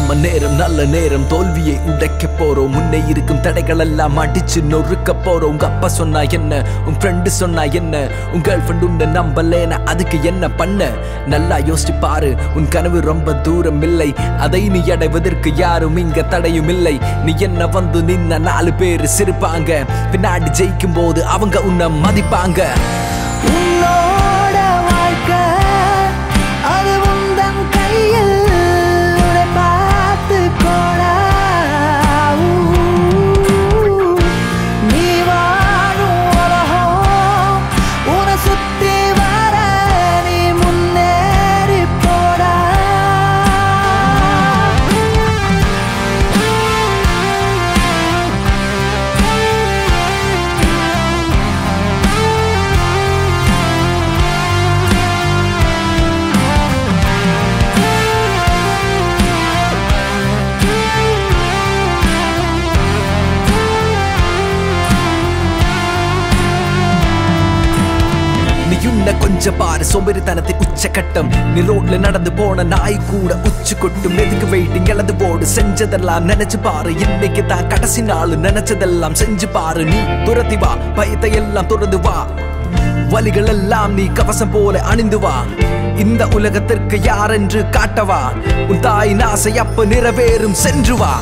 நம்ம நேரம் நல்ல நேரம் தோல்வியை உடைக்க போறோம் முன்னே இருக்கும் தடைகள் எல்லாம் அடிச்சு நொறுக்க போறோம் உங்க அப்பா சொன்னா என்ன உன் ஃப்ரெண்டு சொன்னா என்ன உன் கேர்ள் ஃப்ரெண்ட் உன்னை நம்பலேன அதுக்கு என்ன பண்ண நல்லா யோசிச்சு பாரு உன் கனவு ரொம்ப தூரம் இல்லை அதை நீ அடைவதற்கு யாரும் இங்க தடையும் இல்லை நீ என்ன வந்து நின்ன 4 பேர் சிரிப்பாங்க பின்னாடி ஜெயிக்கும் போது அவங்க உன்னை மதிப்பாங்க கொஞ்ச பாரு சோம்பேறித்தனத்தின் உச்சகட்டம் நீ ரோட்ல நடந்து போன நாய் கூட உச்சி கொட்டும் எதுக்கு வெயிட்டிங் எழுது போடு செஞ்சதெல்லாம் நினைச்சு பாரு இன்னைக்கு தான் கடைசி நாள் நினைச்சதெல்லாம் செஞ்சு பாரு நீ துரத்தி வா பயத்தை எல்லாம் துறந்து வா வலிகள் எல்லாம் நீ கவசம் போல அணிந்து வா இந்த உலகத்திற்கு யாரென்று காட்டவா உன் தாயின் ஆசை அப்ப நிறைவேறும் சென்று வா.